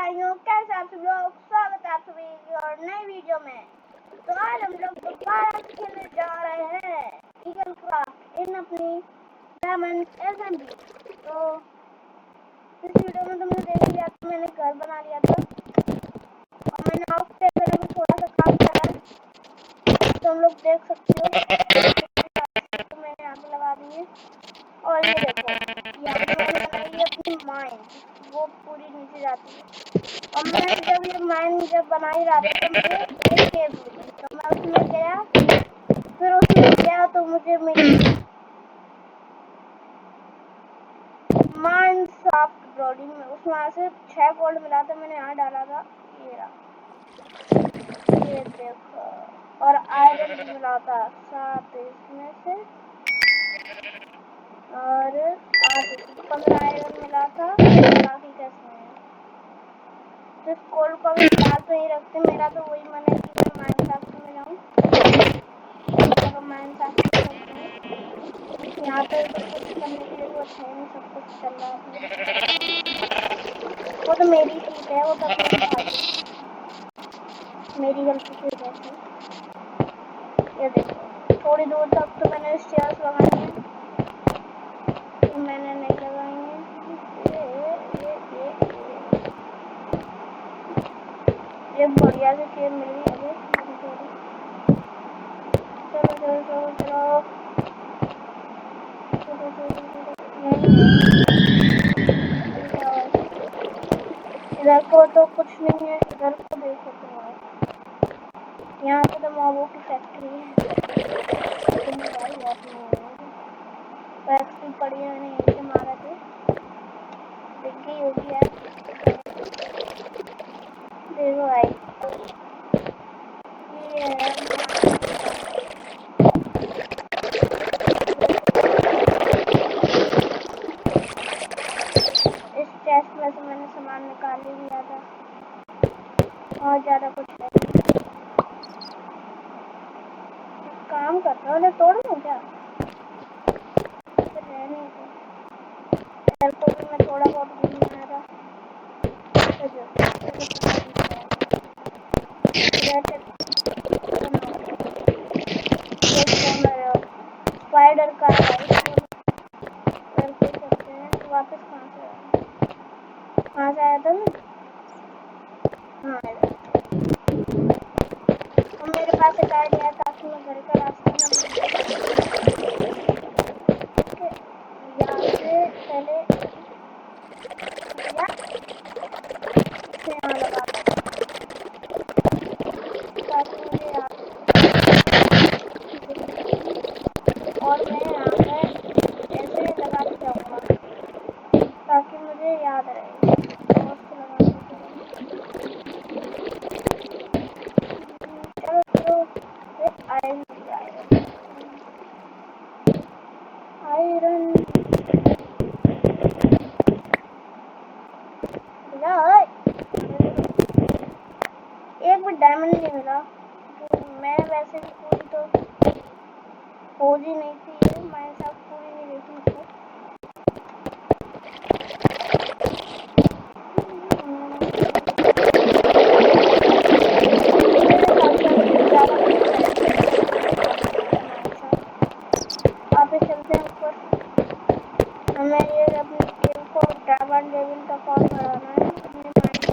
भाइयों, कैसे आप सब लोग? स्वागत है आप सभी की और नई वीडियो में। तो आज हम लोग दोबारा खेलने जा रहे हैं ईगल क्राफ्ट इन अपनी डायमंड एसएमबी। तो इस वीडियो में तुमने देख लिया कि मैंने घर बना लिया था और मैंने आउटस्टेयर करने में थोड़ा सा काम करा है, तो तुम लोग देख सकते हो। तो मैंने आग लगा दी है और ये देखो, यहाँ पे मैंने बनाई है अपनी माइन, वो पूरी नीचे जाती है। और मैं जब ये माइन जब बना ही रहा था तो मुझे एक केव मिली, तो मैं उसमें गया, फिर उसमें गया तो मुझे मिली माइनक्राफ्ट ब्रॉडी में। उसमें से 6 गोल्ड मिला था, मैंने यहाँ डाला था, ये रहा, ये देखो। और आयरन भी मिला था 7 इसमें से, और 8 15 आयरन मिला था, बाकी कैसे है। तो गोल्ड को भी फिलहाल तो ही रखते, मेरा तो वही मन है कि मैं माइनक्राफ्ट में जाऊँ। चलो माइनक्राफ्ट में चलते हैं। यहाँ पे तो कुछ करने की जरूरत है नहीं, सब कुछ चल रहा है। वो तो मेरी चीज है, वो तो मेरी गलती की वजह से। ये देखो, थोड़ी दूर तक तो मैंने स्टेयर्स लगाई हैं, मैंने नहीं लगाई हैं। ये बढ़िया से केव मिल गई। अभी चलो चलो चलो चलो इधर को तो कुछ नहीं है, इधर को देखो तुम आप। यहाँ पे तो मॉबों की फैक्ट्री है, फैक्ट्री पड़ी है, मैंने यहीं से मारा थे, दिख गई होगी यार। देखो भाई, ये है इस चेस्ट में से मैंने सामान निकाल लिया था, और ज्यादा कुछ नहीं। काम कर रहा हूँ, तोड़ दूँ क्या? रहने को भी मैं थोड़ा बहुत घूमने आ रहा। स्पाइडर का करते हैं। तो वापस कहाँ से आया था मैं? हाँ, तो मेरे पास एक आइडिया है ताकि मैं घर का रास्ता न भूल। यहाँ से पहले यहाँ लगा ताकि मुझे याद, और मैं यहाँ पे ऐसे लगाते जाऊँगा ताकि मुझे याद रहे। चलो चलो, आयरन आयरन एक भी डायमंड नहीं मिला। मैं वैसे भी पूरी तो खोज ही नहीं थी, मैं सब पूरी नहीं देखी थी। वापस चलते हैं ऊपर, हमें ये अपनी गेम को डायमंड लेवल तक और बढ़ाना है अपने माइंड को।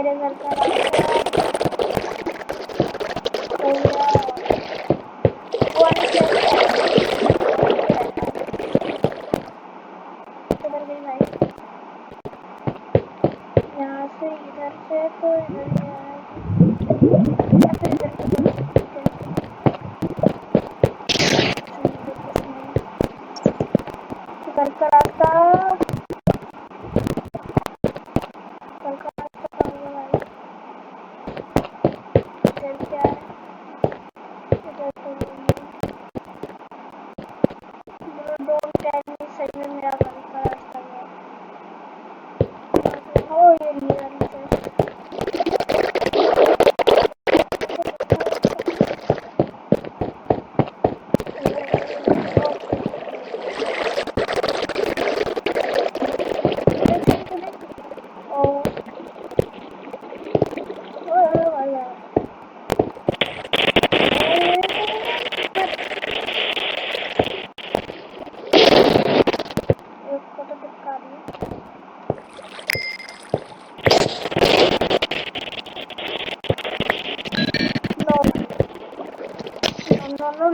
मेरे घर का रास्ता हो गया। वो वाली चेस्ट किधर गई भाई? यहाँ से इधर से तो इधर ही आएगी या फिर इधर से घर का रास्ता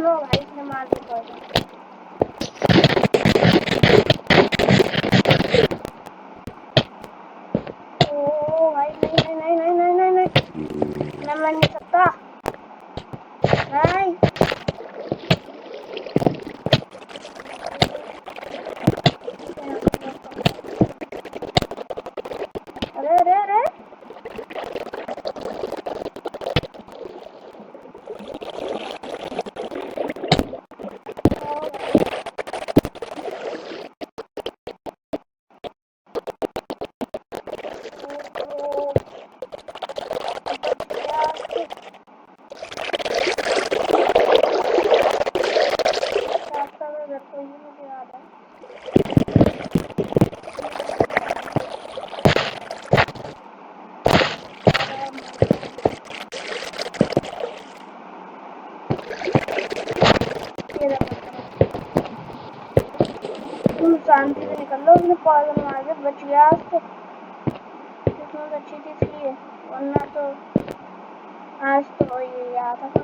लो भाई, इसने मार दिया। ओ भाई नहीं नहीं नहीं नहीं नहीं नहीं मैं मर नहीं सकता। नहीं अरे अरे अरे शांति से निकल लो। उसने पॉइजन मार के बच गया। तो किस्मत अच्छी थी इसलिए, वरना तो आज तो ये याद था।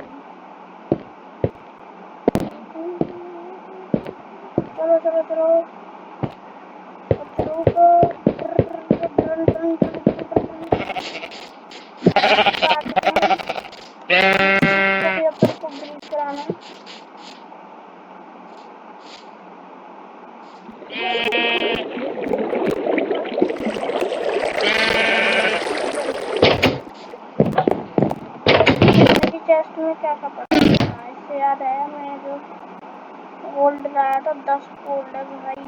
चलो चलो चलो चेस्ट में क्या क्या पड़ा? इससे याद आया, मैं जो गोल्ड लाया था 10 गोल्ड है भाई।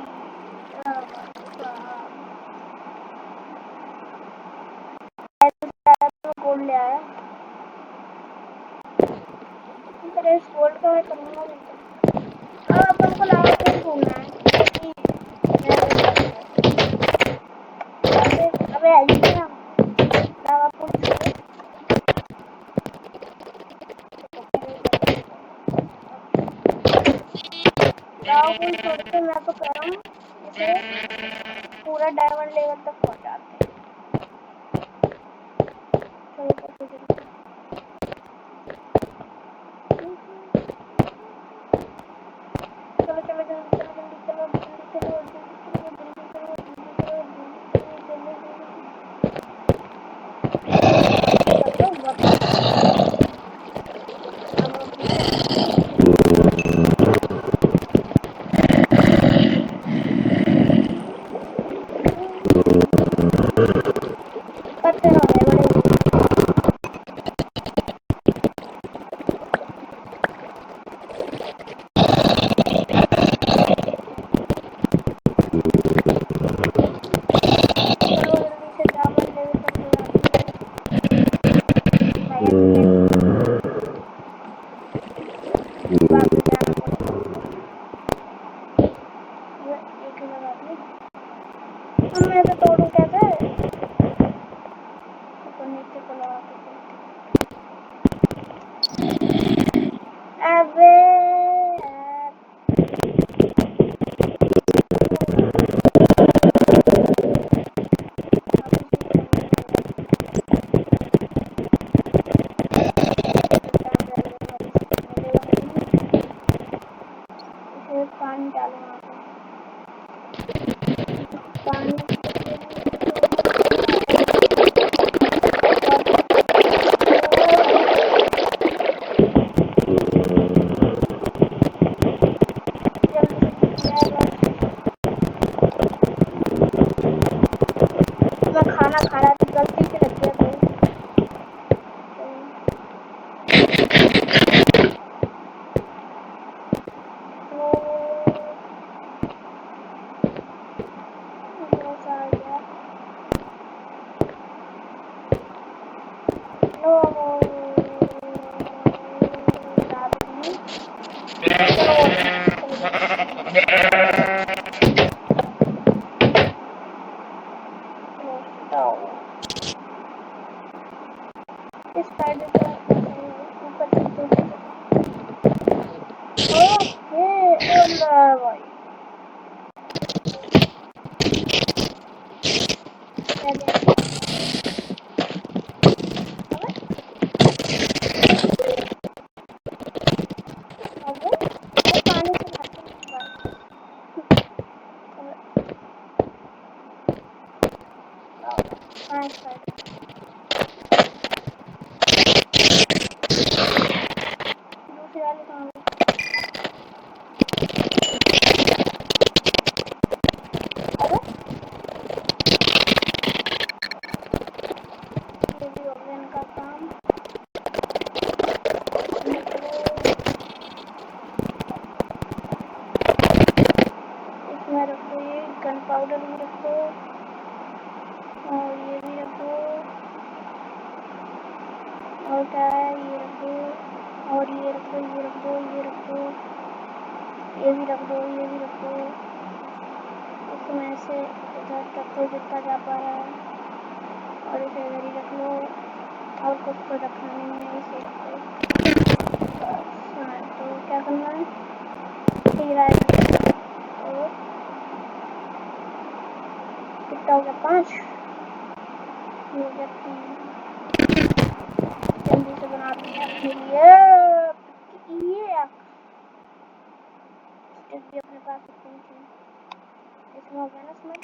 गोल्ड ले आया। इस गोल्ड का मैं करूँगा। अब अपन को लावा पूल ढूंढना है। अबे आइए ना लावा पूल। लावा पूल छोड़ते मैं तो कह रहा हूँ इसे पूरा डायमंड लेवल तक पहुँचाते हैं। चलो चलो जल्दी चलो जल्दी चलो मैं तो तोड़ू कैसे? नीचे को लगा के अबे पानी डालो वहाँ पे पानी खाना खा रहा था गलती से लग गया इस साइड ऊपर भाई गन पाउडर भी रखो और ये भी रखो और क्या है ये रखो और ये रखो ये रखो ये रखो ये भी रख दो ये भी रखो इसमें से इधर रखो जितना जा पा रहा है और इसे इधर ही रख लो और कुछ तो रखना नहीं है इसे रखो तो क्या करना है कितना हो गया 5 हो गया 3 जल्दी से बना अपने लिए अपने पास इसमें हो गया ना इसमें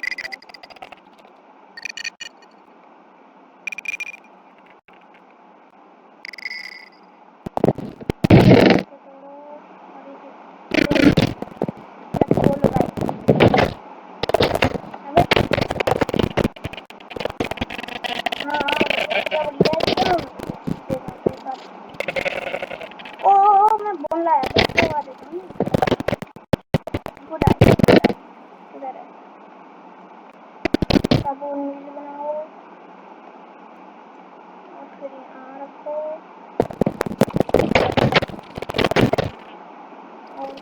साबुन मिल बनाओ और फिर यहाँ रखो और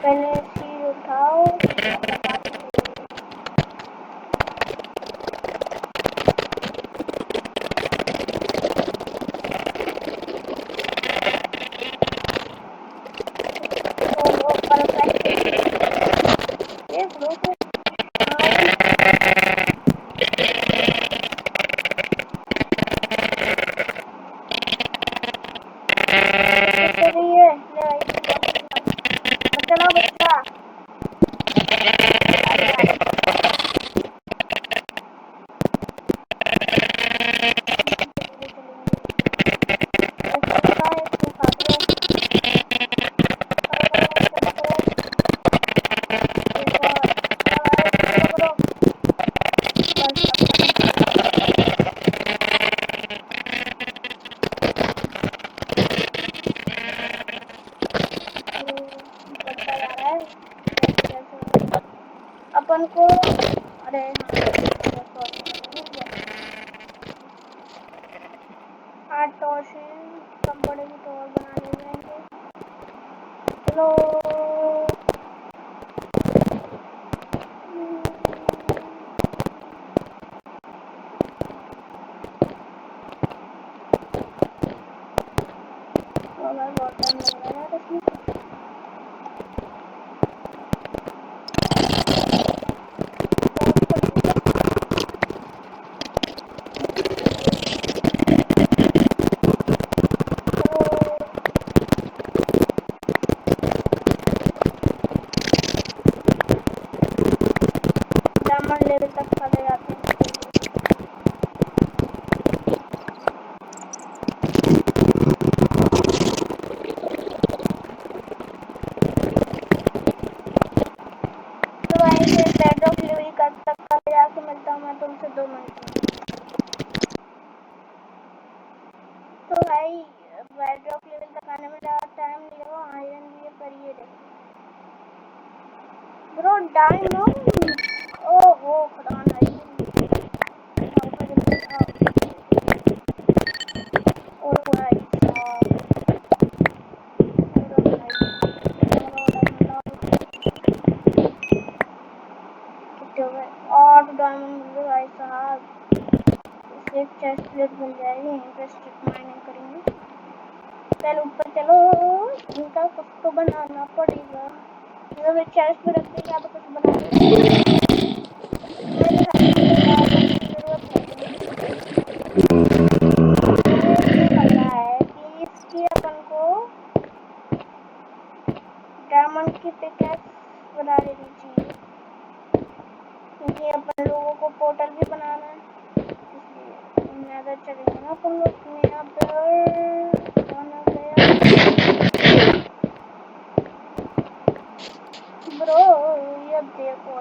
पहले चीज उठाओ अपन को अरे टॉर्च कम पड़ेगी तो और बना ले जाएंगे। चलो बहुत टाइम लग रहा है यार इसमें। डायमंड लेवल तक चले जाते हैं। तो भाई ये बेडरॉक लेवल कब तक चले जाके मिलता हूँ मैं तुमसे 2 मिनट में। तो भाई बेडरॉक लेवल तक आने में ज़्यादा टाइम नहीं लगा। आयरन भी है पर ये देखो ब्रो डायमंड। ओहो खुदा नहीं और भाई और डायमंड मिल गए भाई साहब। इससे एक चेस्ट प्लेट मिल जाएगी। इंटरेस्टेड माइनिंग करेंगे। पहले ऊपर चलो इनका कुछ तो बनाना पड़ेगा। फिर चेस्ट पे रख देंगे या तो कुछ बना देंगे। मेरे हाथ में की जरूरत लग रहा है कि इसकी अपन को डायमंड की पिकैक्स बना लेनी चाहिए क्योंकि अपन लोगों को पोर्टल भी बनाना है। इसलिए नेदर चलेंगे ना अपन लोग। यहाँ पर कौन आ गया ब्रो? ये देखो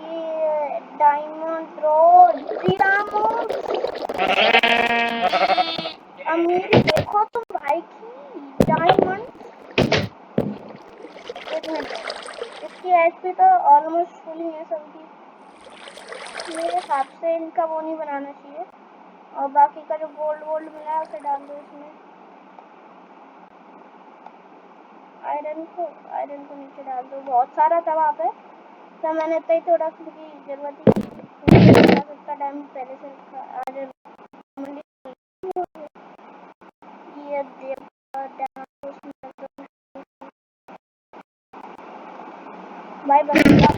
ये डायमंड ब्रो डायमंड अमीरी देखो तुम भाई की डायमंड। एक मिनट इसकी एचपी तो ऑलमोस्ट फुल ही है सबकी। मेरे हिसाब से इनका वो नहीं बनाना चाहिए और बाकी का जो गोल्ड वोल्ड मिला है उसे डाल दो इसमें। आयरन को नीचे डाल दो। बहुत सारा था वहाँ पे तो मैंने इतना ही थोड़ा की जरूरत ही इतना टाइम पहले से रखा। आयरन ये भाई बनेगा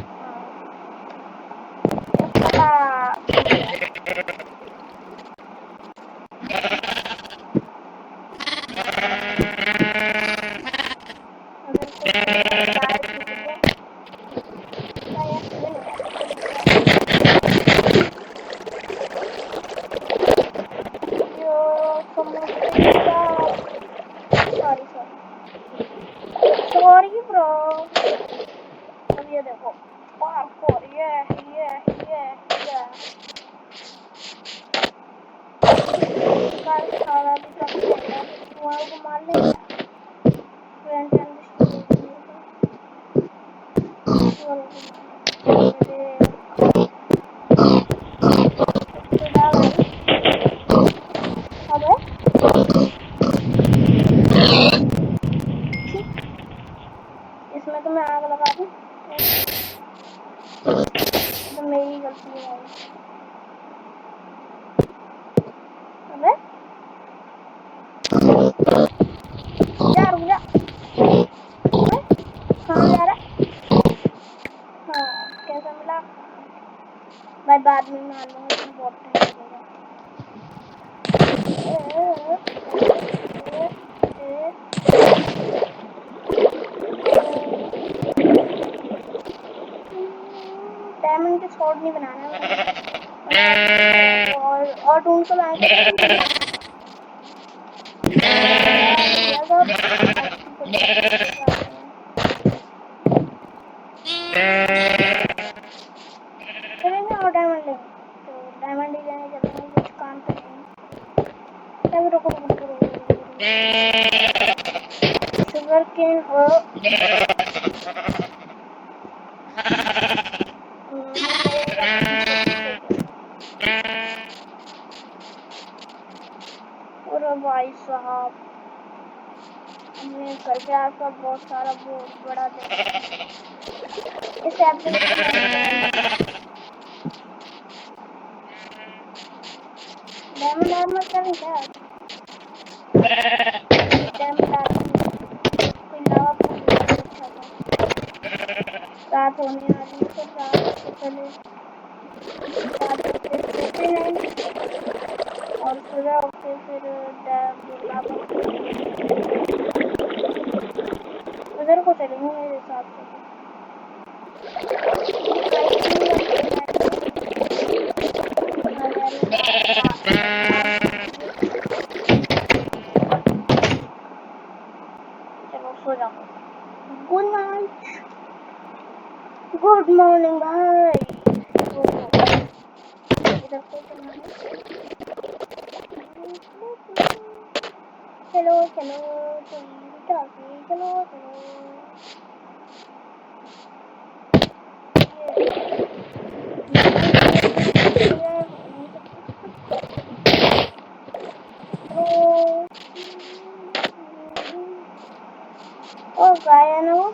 सॉरी ब्रो। अब ये देखो पार्कोर ये सारा भी सब वहाँ को मार लेंगे। इसमें तो मैं आग लगा दूं तो मेरी गलती है। अबे जा रुक जा। कहाँ जा रहा? हाँ कैसा मिला भाई? बाद में मार लूंगा बहुत टाइम डायमंड के स्वॉर्ड नहीं बनाना है और ढूंढ को लाएंगे। चलेंगे और डायमंड लेंगे तो डायमंड ही लेने चलेंगे। कुछ काम करेंगे। रुको शुगर केन हो और भाई साहब हमने घर के आसपास बहुत सारा बहुत बड़ा इस डायमंड आर्मर करें क्या? डायमंड आर्मर कोई लावा पूछ अच्छा था। रात होने वाली है तो रात से पहले रात होते हैं और सुबह होके फिर लावा उधर को चलेंगे मेरे हिसाब से। चलो सो जाओ। Good night. गुड मॉर्निंग भाई। इधर को चलना है। चलो चलो चलो चलो ओ गाय है ना वो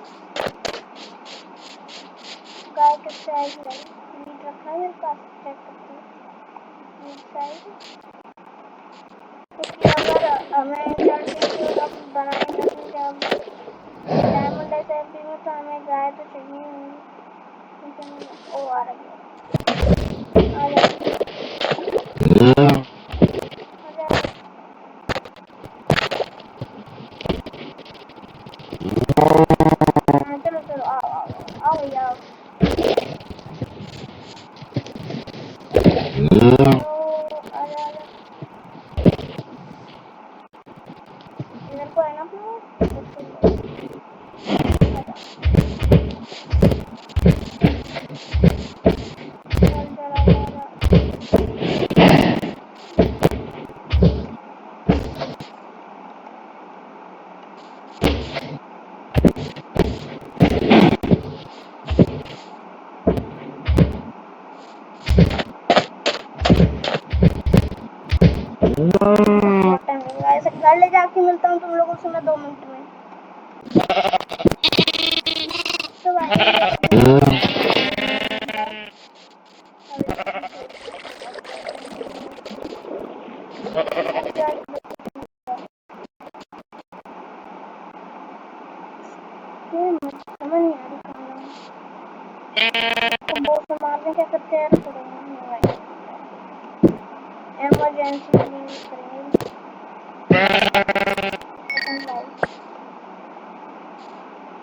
गाय किससे आएगी भाई मीट रखा है मेरे पास चेक करते हैं मीट से आएगी क्योंकि अगर हमें बनाएंगे जब डायमंड एसएमपी में तो हमें गाय तो चाहिए नहीं ओ आ रही है आ जाएगी चलो चलो आओ भैया इधर को है ना ऐसे घर ले जाके मिलता हूँ तुम लोगों से मैं 2 मिनट में समझ नहीं आ रही मारने क्या करते हैं इमरजेंसी यूज करेंगे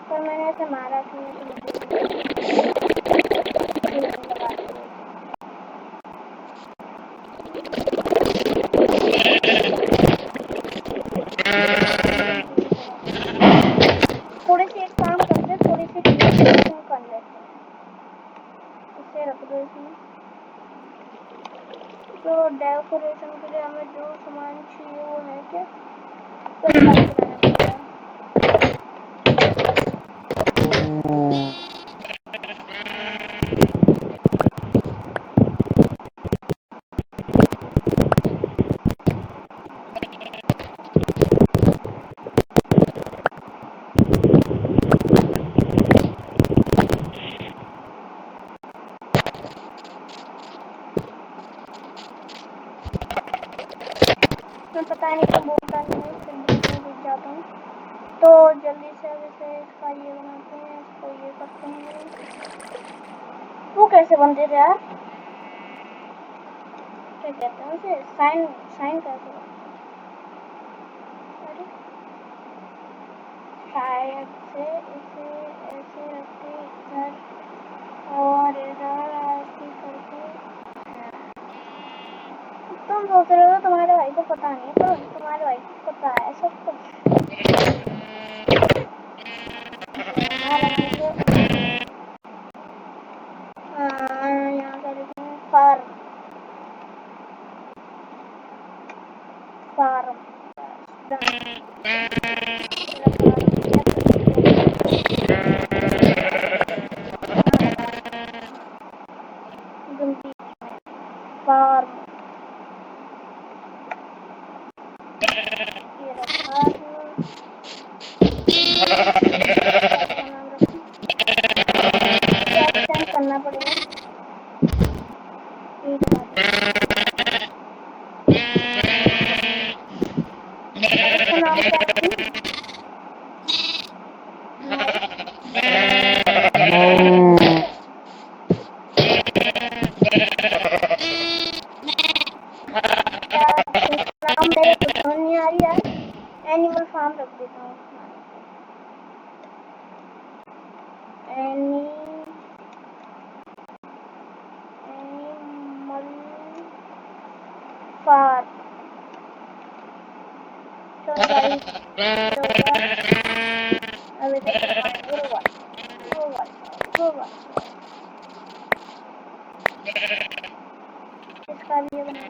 पर मैंने ऐसे मारा कि थोड़ी सी एक काम करते थोड़ी सी डेकोरेशन कर लेते हैं इसे रख दो इसमें तो डेकोरेशन के लिए हमें जो सामान चाहिए वो है क्या मैं पता नहीं क्यों बोलता नहीं फिर बीच में रुक जाता हूँ तो जल्दी से अब इसे इसका ये बनाते हैं इसको ये करते हैं वो कैसे बनते थे यार क्या कहते हैं उसे साइन साइन कैसे अरे शायद से इसे ऐसे रखते इधर और इधर ऐसे करके तुम सोच रहे हो तुम्हारे भाई को पता नहीं पर तुम्हारे भाई को पता है सब कुछ यहाँ कर देते हैं फार्म फार्म फार्म ये रखा एक्सटेंड करना पड़ेगा। इसका नाम क्या है? नाम मेरे को समझ नहीं आ रही है। एनिमल फार्म रख देता हूँ। Animal farm. चलो गाइस, अभी इसका लिए बना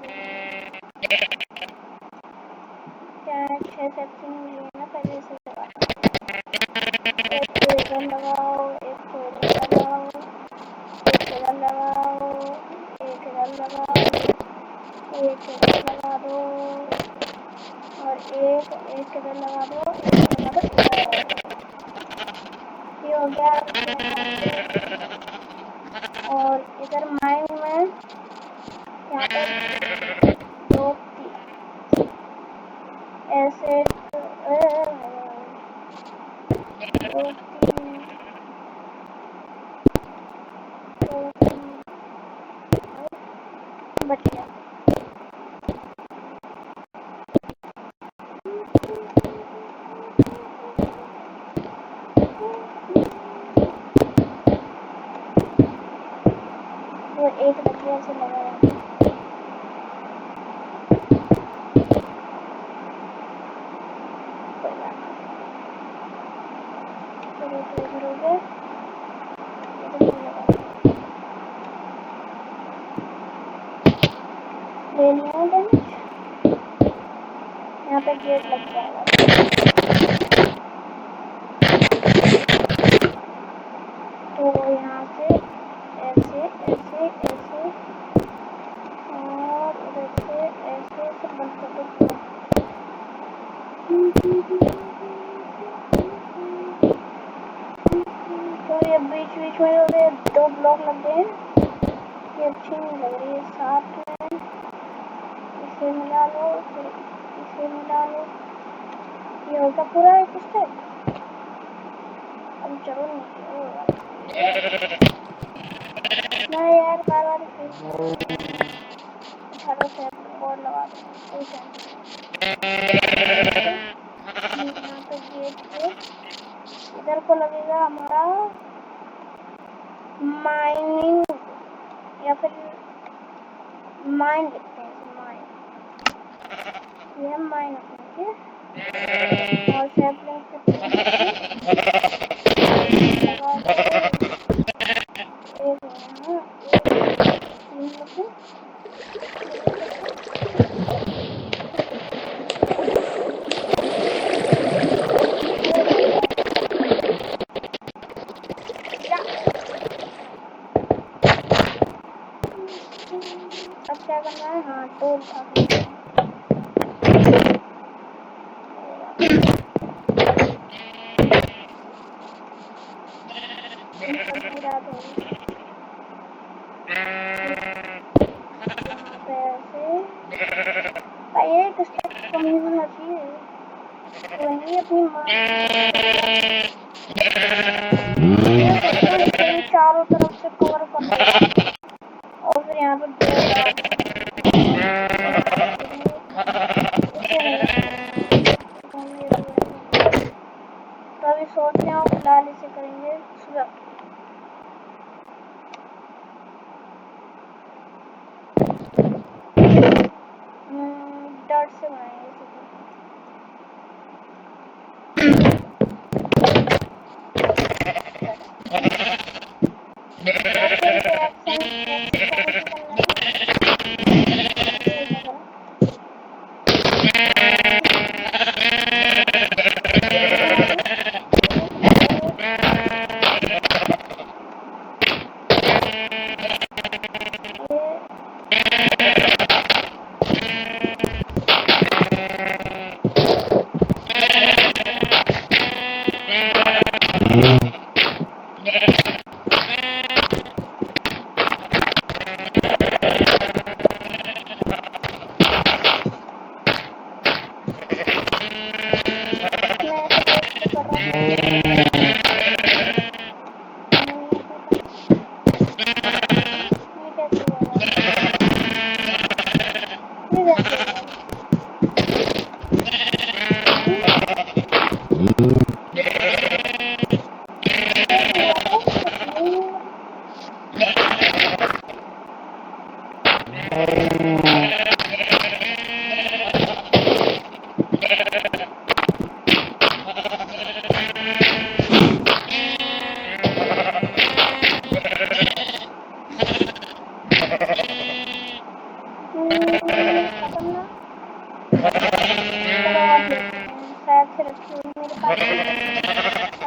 क्या 6 सेक्शन लिए ना पहले से एक इधर लगाओ, एक इधर लगाओ, एक इधर लगाओ, एक इधर लगाओ, एक इधर लगा दो और एक इधर लगा दो, एक लगा दो। ये हो गया। और इधर माइंड में यहाँ पर 2 ऐसे बच गया। वो एक लकड़ी से लगाया। ले लिया डैमेज। यहाँ पे गेट लग जाएगा। तो यहाँ से ऐसे ऐसे ऐसे और उधर से ऐसे सब बंद कर दो। तो ये बीच बीच में 2 ब्लॉक लग गए हैं। ये अच्छी नहीं लग रही है। साथ में इसे मिला लो, फिर इसे मिला लो। ये होगा पूरा एक स्टेप। अब चलो नहीं यार, बार बार छड़ों से बोर्ड लगा दो। यहाँ पे गेट पे इधर को लगेगा हमारा माइनिंग या फिर माइन लिखते हैं। माइन, ये माइन है और सैपलिंग अब क्या करना है? हाँ, टोल चारों तरफ से कवर कर और फिर यहाँ पर तो अभी सोच रहे हो फिलहाल इसे करेंगे सुबह। डॉट से बनाएंगे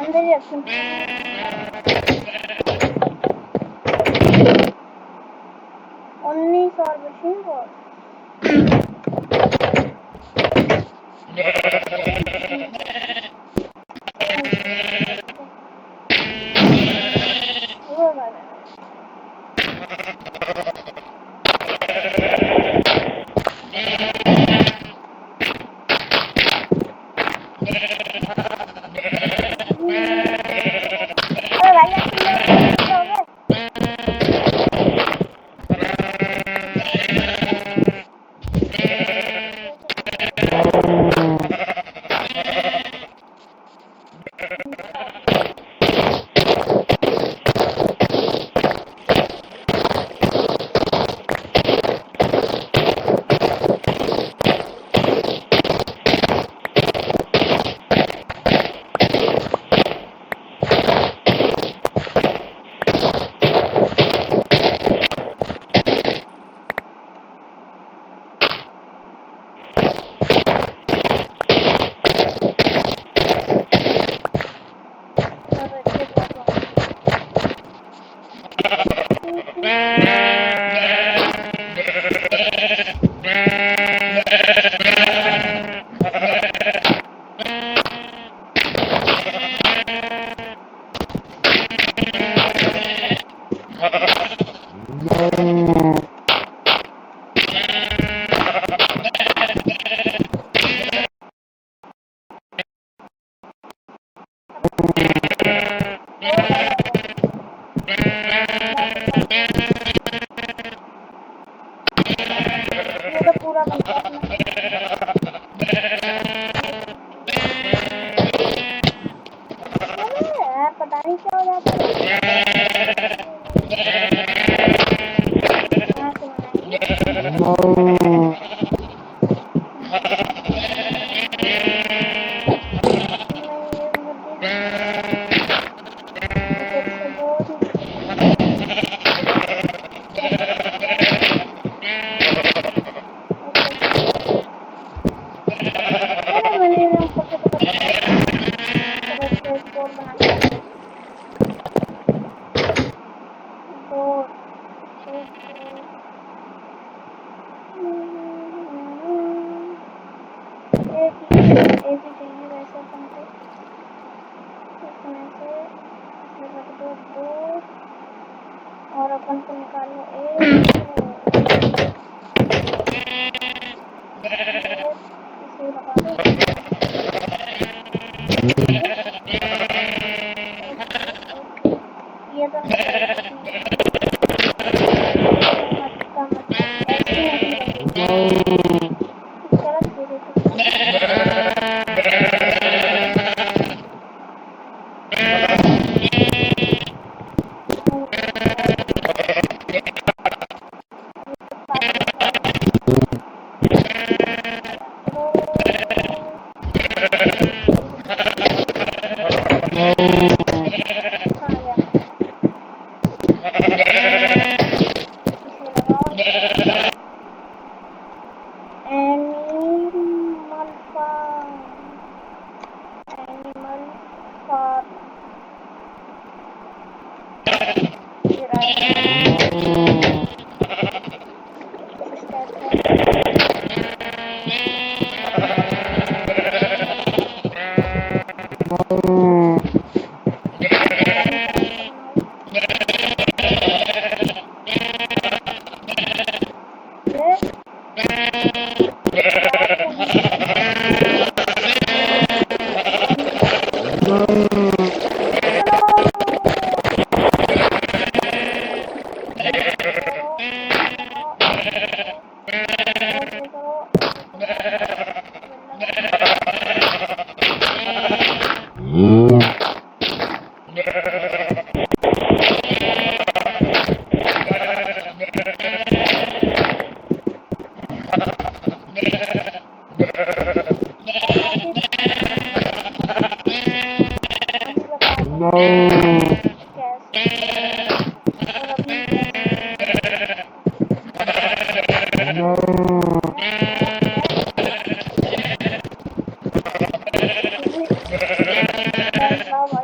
अंदर ही रखूं। 19 और मशीन को पूरा पता नहीं क्या हो जाता और अपन को निकालना है। अभी बता दो कैसे और अपनी सवा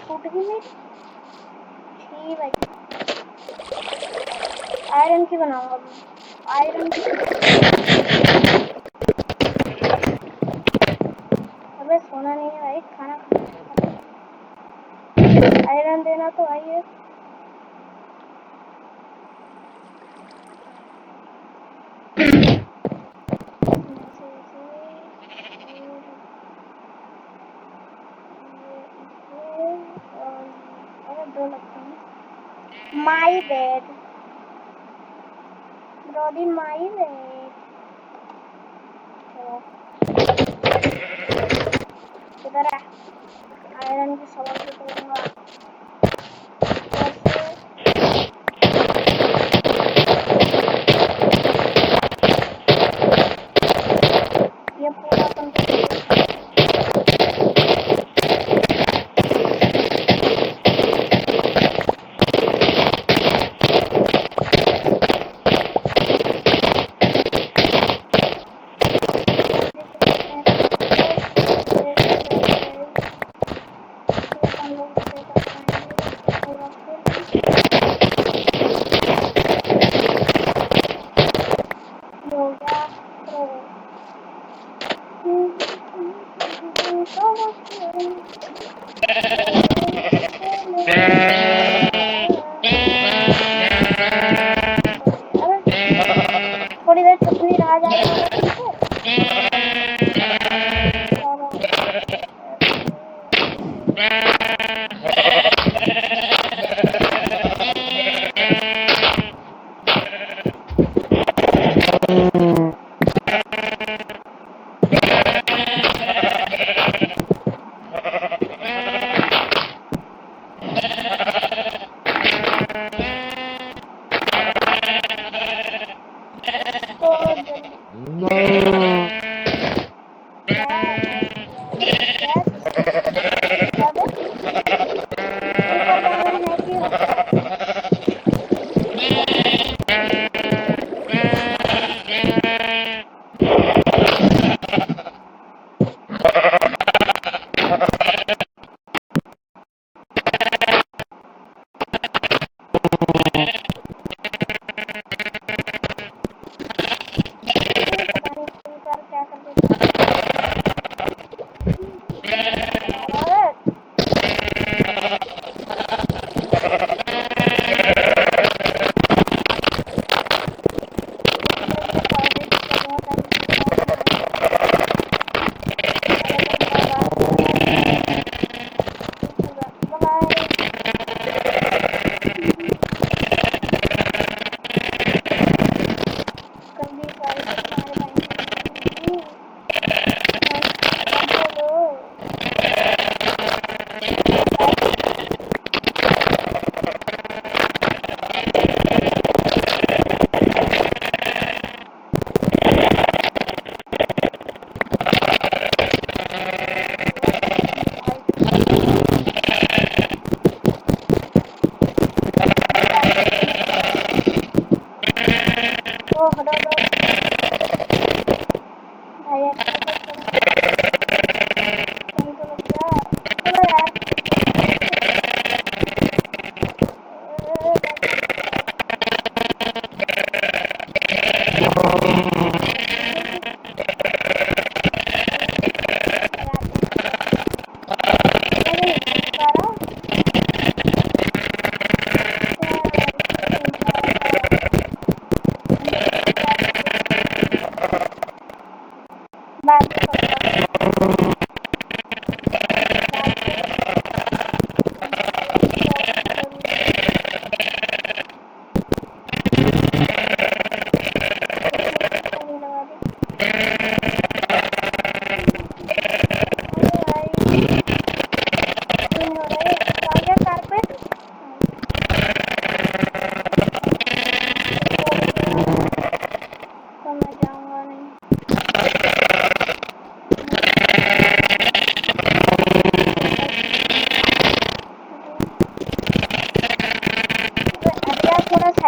टूट गई मेरी। ठीक है आयरन की बनाऊंगा मैं आयरन की। अबे सोना नहीं है भाई खाना खाना आयरन देना तो भाई है। दो लगते हैं माई बेड ब्रोदी माई बेड। इधर है आयरन की सवाल भी करूंगा ये पूरा थोड़ी देर चुप नहीं रहा जाएगा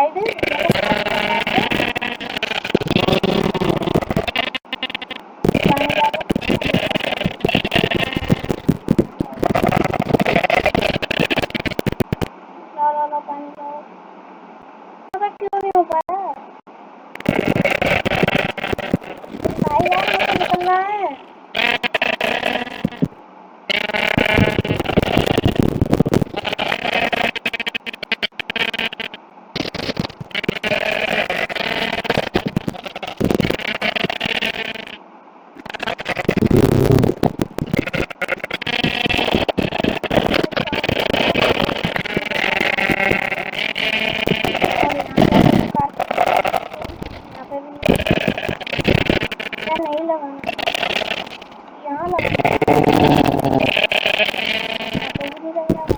साइड पानी लाओ। क्यों नहीं हो पाया भाई यार, मुझे निकलना है। यहाँ पे भी नहीं लगाना, यहाँ लगाना, यहाँ पे भी नहीं लगाना।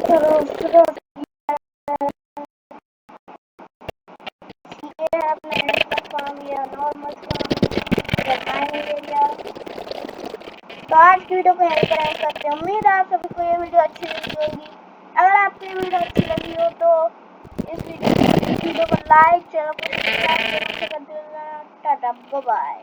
चलो चलो ये आपने ऐसा काम या नॉर्मल काम या टाइम ले लिया। तो आज की वीडियो को यहीं पर एंड करते हैं। उम्मीद है आप सभी को ये वीडियो अच्छी लगी होगी। अगर आपको ये वीडियो अच्छी लगी हो तो इस वीडियो को लाइक, चैनल को सब्सक्राइब कर देना। Tata bye bye.